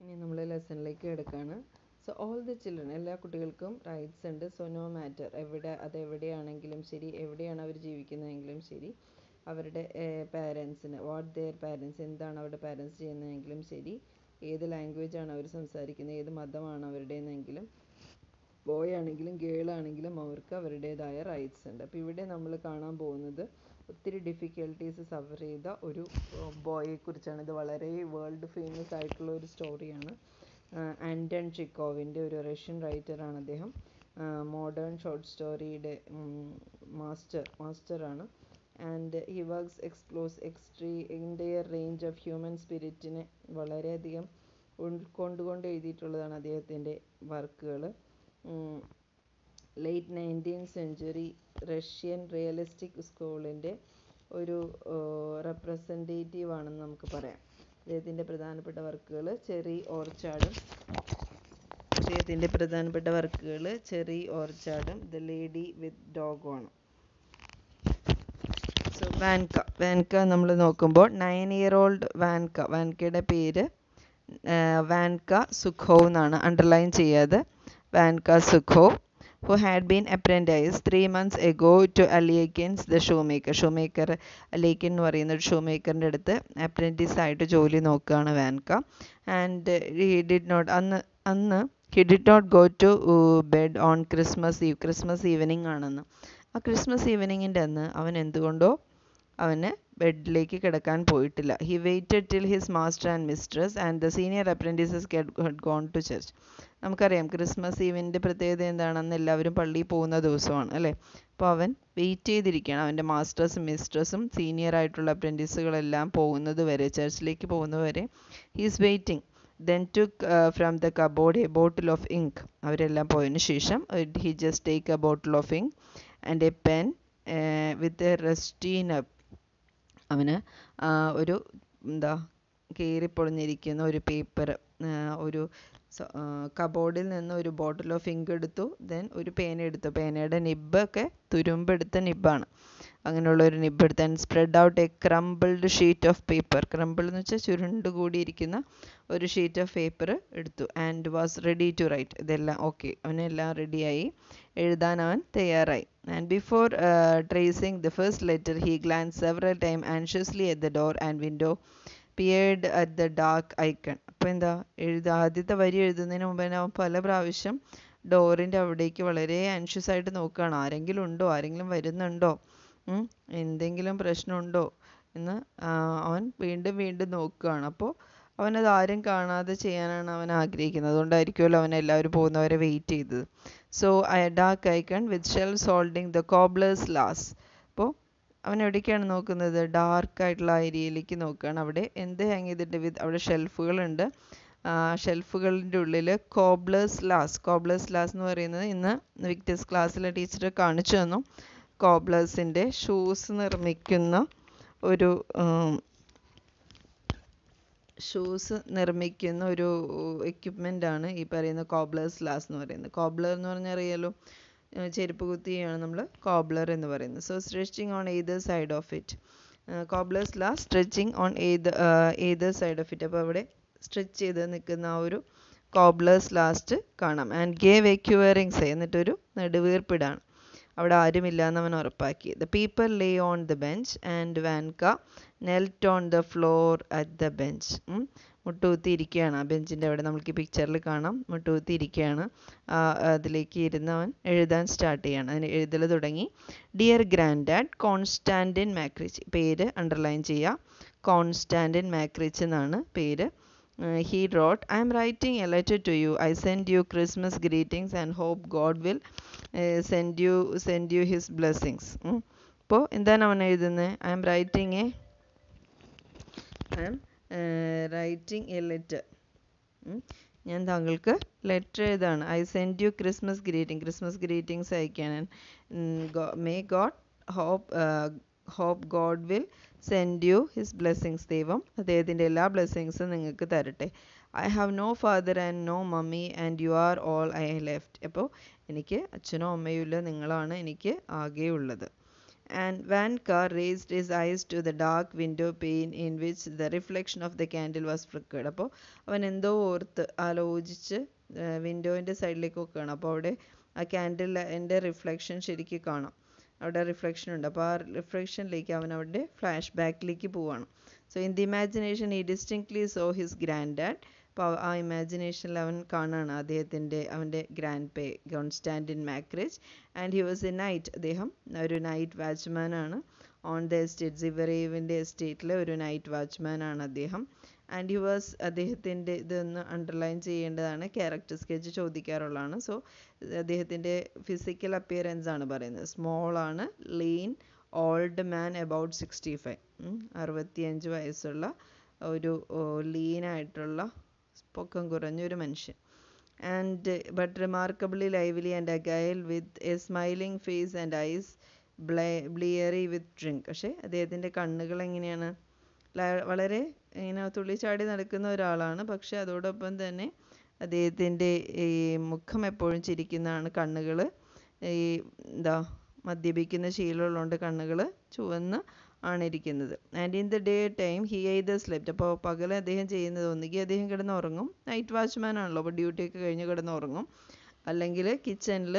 ഇനി നമ്മൾ ലെസണിലേക്ക് എടുക്കുകയാണ്. സോ ഓൾ ദി ചിൽഡ്രൻ, എല്ലാ കുട്ടികൾക്കും റൈറ്റ്സ് ഉണ്ട്. സോ നോ മാറ്റർ, അതെവിടെയാണെങ്കിലും ശരി, എവിടെയാണ് അവർ ജീവിക്കുന്നതെങ്കിലും ശരി, അവരുടെ പാരൻസിന് എന്താണ് അവരുടെ പാരൻസ് ചെയ്യുന്നതെങ്കിലും ശരി, ഏത് ലാംഗ്വേജാണ് അവർ സംസാരിക്കുന്നത്, ഏത് മതമാണ് അവരുടേതെങ്കിലും, ബോയ് ആണെങ്കിലും ഗേൾ ആണെങ്കിലും അവർക്ക് അവരുടേതായ റൈറ്റ്സ് ഉണ്ട്. അപ്പോൾ ഇവിടെ നമ്മൾ കാണാൻ പോകുന്നത് ഒത്തിരി ഡിഫിക്കൽട്ടീസ് സഫർ ചെയ്ത ഒരു ബോയെ കുറിച്ചാണ്. ഇത് വളരെ വേൾഡ് ഫേമസ് ആയിട്ടുള്ള ഒരു സ്റ്റോറിയാണ്. ആൻറ്റൺ ചിക്കോവിൻ്റെ, ഒരു റഷ്യൻ റൈറ്ററാണ് അദ്ദേഹം. മോഡേൺ ഷോർട്ട് സ്റ്റോറിയുടെ മാസ്റ്ററാണ്. And he works explores entire range of human സ്പിരിറ്റിനെ വളരെയധികം ഉൾക്കൊണ്ടുകൊണ്ട് എഴുതിയിട്ടുള്ളതാണ് അദ്ദേഹത്തിൻ്റെ വർക്കുകൾ. Late 19th century Russian realistic സ്കൂളിൻ്റെ ഒരു റെപ്രസെൻറ്റേറ്റീവ് ആണെന്ന് നമുക്ക് പറയാം. അദ്ദേഹത്തിൻ്റെ പ്രധാനപ്പെട്ട വർക്കുകൾ ചെറി ഓർച്ചാർഡും ദ ലേഡി വിത്ത് ഡോഗുമാണ്. സോ വാൻക നമ്മൾ നോക്കുമ്പോൾ 9-year-old വാൻകയുടെ പേര് വാൻക സുഖോവ് എന്നാണ്. അണ്ടർലൈൻ ചെയ്യാതെ വാൻക സുഖോവ്, who had been apprenticed 3 months ago to Alekhins the shoemaker. അലേഖിൻ എന്ന് പറയുന്ന ഒരു ഷൂമേക്കറിൻ്റെ അടുത്ത് അപ്രൻറ്റീസ് ആയിട്ട് ജോലി നോക്കുകയാണ് Vanka. And he did not go to bed on Christmas Eve. Christmas evening ആണെന്ന്. ആ ക്രിസ്മസ് ഈവനിങ്ങിൻ്റെ അന്ന് അവൻ എന്തുകൊണ്ടോ അവന് ബെഡിലേക്ക് കിടക്കാൻ പോയിട്ടില്ല. He weighted till his master and mistress and the senior apprentices had gone to church. നമുക്കറിയാം ക്രിസ്മസ് ഈവൻ്റെ പ്രത്യേകത എന്താണെന്ന്, എല്ലാവരും പള്ളിയിൽ പോകുന്ന ദിവസമാണ് അല്ലേ. അപ്പോൾ അവൻ വെയിറ്റ് ചെയ്തിരിക്കുകയാണ്. അവൻ്റെ മാസ്റ്റേഴ്സും മിസ്ട്രസും സീനിയർ ആയിട്ടുള്ള അപ്രൻറ്റീസുകളെല്ലാം പോകുന്നത് വരെ, ചർച്ചിലേക്ക് പോകുന്നത് വരെ he's waiting. then took from the cupboard a bottle of ink. അവരെല്ലാം പോയതിനു ശേഷം he just take a bottle of ink and a pen with a rusty nub. അവന് ഒരു കീറിപ്പൊളിഞ്ഞിരിക്കുന്ന ഒരു പേപ്പർ, ഒരു കബോർഡിൽ നിന്ന് ഒരു ബോട്ടിൽ ഓഫ് ഇങ്ക് എടുത്തു. ദെൻ ഒരു പേന എടുത്തു. പേനയുടെ നിബ്ബൊക്കെ തുരുമ്പെടുത്ത നിബ്ബാണ്. അങ്ങനെയുള്ള ഒരു നിബ്ബ് എടുത്ത് and spread out a crumbled sheet of paper. Crumble എന്ന് വെച്ചാൽ ചുരുണ്ടുകൂടിയിരിക്കുന്ന ഒരു ഷീറ്റ് ഓഫ് പേപ്പർ എടുത്തു. And was ready to write. ഇതെല്ലാം ഓക്കെ, അവനെല്ലാം റെഡിയായി, എഴുതാൻ അവൻ തയ്യാറായി. And before tracing the first letter he glance several time anxiously at the door and window peered at the dark icon. അപ്പോൾ ആദ്യത്തെ വരി എഴുതുന്നതിന് മുമ്പ് അവൻ പല പ്രാവശ്യം ഡോറിൻ്റെ അവിടേക്ക് വളരെ ആൻഷ്യസ് ആയിട്ട് നോക്കുകയാണ്. ആരെങ്കിലും വരുന്നുണ്ടോ, എന്തെങ്കിലും പ്രശ്നമുണ്ടോ എന്ന് അവൻ വീണ്ടും നോക്കുകയാണ്. അപ്പോൾ അവനത് ആരും കാണാതെ ചെയ്യാനാണ് അവൻ ആഗ്രഹിക്കുന്നത്. അതുകൊണ്ടായിരിക്കുമല്ലോ അവൻ എല്ലാവരും പോകുന്നവരെ വെയിറ്റ് ചെയ്തത്. So dark icon with shelves holding the cobbler's lasts. അപ്പോൾ അവൻ എവിടേക്കാണ് നോക്കുന്നത്? ഡാർക്കായിട്ടുള്ള ഏരിയയിലേക്ക് നോക്കുകയാണ്. അവിടെ എന്ത് ഹാങ് ചെയ്തിട്ട് അവിടെ ഷെൽഫുകളുണ്ട്. ഷെൽഫുകളുടെ ഉള്ളിൽ കോബ്ലേഴ്സ് ലാസ് എന്ന് പറയുന്നത് ഇന്ന് വിക്ടേഴ്സ് ക്ലാസ്സിലെ ടീച്ചർ കാണിച്ചു തന്നു. കോബ്ലേഴ്സിൻ്റെ ഷൂസ് നിർമ്മിക്കുന്ന ഒരു എക്യുപ്മെൻ്റ് ആണ് ഈ പറയുന്ന കോബ്ലേഴ്സ് ലാസ് എന്ന് പറയുന്നത്. കോബ്ലർ എന്ന് പറഞ്ഞാൽ അറിയാലോ, ചെരുപ്പ് കുത്തിയാണ് നമ്മൾ കോബ്ലർ എന്ന് പറയുന്നത്. So stretching on either side of it. Cobbler's last stretching on either side of it. അപ്പോൾ അവിടെ സ്ട്രെച്ച് ചെയ്ത് നിൽക്കുന്ന ആ ഒരു കോബ്ലേഴ്സ് ലാസ്റ്റ് കാണാം. And gave a quivering sigh, എന്നിട്ടൊരു നെടുവീർപ്പിടാണ്. അവിടെ ആരുമില്ലാന്ന് അവൻ ഉറപ്പാക്കി. The people lay on the bench and Vanka knelt on the floor at the bench. മുട്ടുകുത്തി ഇരിക്കുകയാണ്. ആ ബെഞ്ചിൻ്റെ അവിടെ നമുക്ക് ഈ പിക്ചറിൽ കാണാം. മുട്ടുകുത്തി ഇരിക്കുകയാണ്. അതിലേക്ക് ഇരുന്ന് അവൻ എഴുതാൻ സ്റ്റാർട്ട് ചെയ്യാണ്. അതിന് എഴുതൽ തുടങ്ങി. Dear grandad Konstantin Makarich. പേര് അണ്ടർലൈൻ ചെയ്യുക. കോൺസ്റ്റാൻറ്റിൻ മാക്രിച്ച് എന്നാണ് പേര്. He wrote, I am writing a letter to you. I send you Christmas greetings and hope God will send you his blessings. അപ്പോൾ എന്താണ് അവൻ എഴുതുന്നത്? I am writing a letter. ഞാൻ താങ്കൾക്ക് letter എഴുതാണ്. I send you Christmas greetings അയക്കാൻ. May God hope God will send you his blessings. ദൈവം അദ്ദേഹത്തിൻ്റെ എല്ലാ ബ്ലെസ്സിങ്സും നിങ്ങൾക്ക് തരട്ടെ. I have no father and no mummy and you are all I left. അപ്പോൾ എനിക്ക് അച്ഛനോ അമ്മയോ ഇല്ല, നിങ്ങളാണ് എനിക്ക് ആകെയുള്ളത്. And Van Carr raised his eyes to the dark window pane in which the reflection of the candle was flickered. അപ്പോൾ അവൻ എന്തോ ഓർത്ത് ആലോചിച്ച് വിൻഡോയിൻ്റെ സൈഡിലേക്ക് നോക്കുകയാണ്. അപ്പോൾ അവിടെ ആ ക്യാൻഡിൽ എൻ്റെ റിഫ്ലക്ഷൻ ശരിക്കും കാണാം. അവിടെ റിഫ്ലക്ഷൻ ഉണ്ട്. അപ്പോൾ ആ റിഫ്ലക്ഷനിലേക്ക് അവൻ അവിടെ ഫ്ലാഷ് ബാക്കിലേക്ക് പോവാണ്. So in the imagination he distinctly saw his grandad. അപ്പോൾ ആ ഇമാജിനേഷനിൽ അവൻ കാണുകയാണ് അവൻ്റെ grandpa Konstantin Makarich. And he was a night. അദ്ദേഹം ഒരു നൈറ്റ് വാച്ച്മാനാണ് ഓൺ ദ എസ്റ്റേറ്റ്. സിവറേവിൻ്റെ എസ്റ്റേറ്റിലെ ഒരു നൈറ്റ് വാച്ച്മാനാണ് അദ്ദേഹം. ആൻഡ് ഹി വാസ് അദ്ദേഹത്തിൻ്റെ ഇതൊന്ന് അണ്ടർലൈൻ ചെയ്യേണ്ടതാണ്. ക്യാരക്ടർ സ്കെച്ച് ചോദിക്കാറുള്ളതാണ്. സോ അദ്ദേഹത്തിൻ്റെ ഫിസിക്കൽ അപ്പിയറൻസ് ആണ് പറയുന്നത്. സ്മോൾ ആണ്, ലീൻ, ഓൾഡ് മാൻ, അബൌട്ട് 65. 65 വയസ്സുള്ള ഒരു ലീനായിട്ടുള്ള പൊക്കം കുറഞ്ഞൊരു മനുഷ്യൻ. And but remarkably lively and agile with a smiling face and eyes bleary with drink. പക്ഷേ അദ്ദേഹത്തിൻ്റെ കണ്ണുകൾ എങ്ങനെയാണ്? വളരെ ഇങ്ങനെ തുള്ളിച്ചാടി നടക്കുന്ന ഒരാളാണ്. പക്ഷെ അതോടൊപ്പം തന്നെ അദ്ദേഹത്തിൻ്റെ ഈ മുഖം എപ്പോഴും ചിരിക്കുന്നതാണ്. കണ്ണുകൾ ഈ മദ്യപിക്കുന്ന ശീലമുള്ളതുകൊണ്ട് കണ്ണുകൾ ചുവന്ന് ആണ് ഇരിക്കുന്നത്. And in the day time he either slept. അപ്പോൾ പകൽ അദ്ദേഹം ചെയ്യുന്നത് ഒന്നുകിൽ അദ്ദേഹം കിടന്നുറങ്ങും. നൈറ്റ് വാച്ച്മാൻ ആണല്ലോ, അപ്പോൾ ഡ്യൂട്ടിയൊക്കെ കഴിഞ്ഞ് കിടന്നുറങ്ങും. അല്ലെങ്കിൽ കിച്ചണിൽ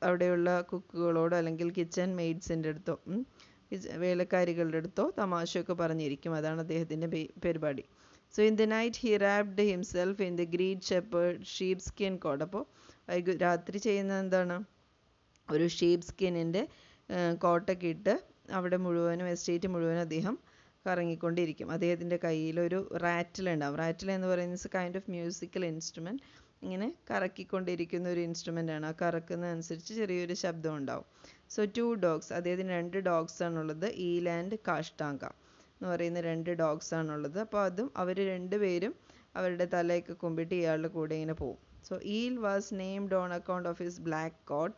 അവിടെയുള്ള കുക്കുകളോടോ അല്ലെങ്കിൽ കിച്ചൺ മെയ്ഡ്സിൻ്റെ അടുത്തോ വേലക്കാരികളുടെ അടുത്തോ തമാശയൊക്കെ പറഞ്ഞിരിക്കും. അതാണ് അദ്ദേഹത്തിൻ്റെ പരിപാടി. So in the night he wrapped himself in the greed shepherd sheepskin coat. അപ്പോൾ രാത്രി ചെയ്യുന്നത് എന്താണ്? ഒരു ഷീപ്പ് സ്കിന്നിൻ്റെ കോട്ടൊക്കെ ഇട്ട് അവിടെ മുഴുവനും എസ്റ്റേറ്റ് മുഴുവനും അദ്ദേഹം കറങ്ങിക്കൊണ്ടിരിക്കും. അദ്ദേഹത്തിൻ്റെ കയ്യിലൊരു റാറ്റിലുണ്ടാവും. റാറ്റിൽ എന്ന് പറയുന്നത് കൈൻഡ് ഓഫ് മ്യൂസിക്കൽ ഇൻസ്ട്രുമെൻറ്റ്. ഇങ്ങനെ കറക്കിക്കൊണ്ടിരിക്കുന്ന ഒരു ഇൻസ്ട്രുമെൻ്റ് ആണ്. ആ കറക്കുന്നതനുസരിച്ച് ചെറിയൊരു ശബ്ദം ഉണ്ടാവും. So 2 dogs. അദ്ദേഹത്തിന് 2 dogs ആണുള്ളത്. ഈൽ ആൻഡ് കാഷ്ടാങ്ക എന്ന് പറയുന്ന 2 dogs ആണുള്ളത്. അപ്പോൾ അവർ രണ്ടുപേരും അവരുടെ തലയൊക്കെ കുമ്പിട്ട് ഇയാളുടെ കൂടെ ഇങ്ങനെ പോകും. So eel was named on account of his black coat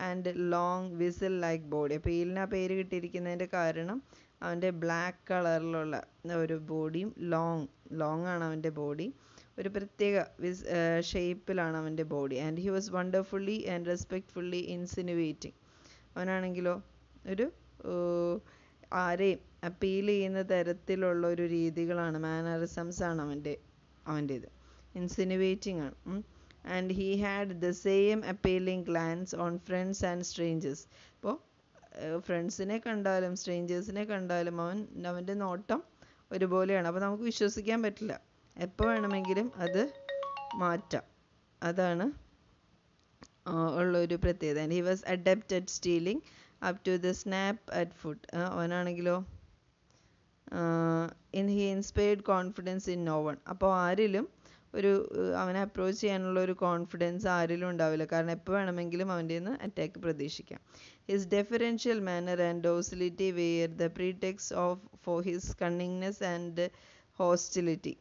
and long whistle like body. അപ്പോൾ ഈലിന് ആ പേര് കിട്ടിയിരിക്കുന്നതിൻ്റെ കാരണം അവൻ്റെ ബ്ലാക്ക് കളറിലുള്ള ഒരു ബോഡിയും ലോങ് ആണ് അവൻ്റെ ബോഡി. ഒരു പ്രത്യേക ഷേപ്പിലാണ് അവൻ്റെ body. And he was wonderfully and respectfully insinuating. അവനാണെങ്കിലോ ഒരു ആരെയും അപ്പീൽ ചെയ്യുന്ന തരത്തിലുള്ള ഒരു രീതികളാണ്, മാനറിസംസ് ആണ് അവൻ്റേത്. ഇൻസിനുവേറ്റിംഗ് ആണ്. And he had the same appealing glance on friends and strangers. അപ്പോൾ ഫ്രണ്ട്സിനെ കണ്ടാലും സ്ട്രേഞ്ചേഴ്സിനെ കണ്ടാലും അവൻ്റെ നോട്ടം ഒരുപോലെയാണ്. അപ്പോൾ നമുക്ക് വിശ്വസിക്കാൻ പറ്റില്ല. എപ്പോൾ വേണമെങ്കിലും അത് മാറ്റാം. അതാണ് ഉള്ളൊരു പ്രത്യേകത. And he was adept at stealing up to the snap at food. അവനാണെങ്കിലോ he inspired confidence in no one. അപ്പോൾ ആരിലും അവനെ അപ്രോച്ച് ചെയ്യാനുള്ള ഒരു കോൺഫിഡൻസ് ആരിലും ഉണ്ടാവില്ല. കാരണം എപ്പോൾ വേണമെങ്കിലും അവൻ്റെ നിന്ന് അറ്റാക്ക് പ്രതീക്ഷിക്കാം. His deferential manner and docility were the pretext for his cunningness and hostility.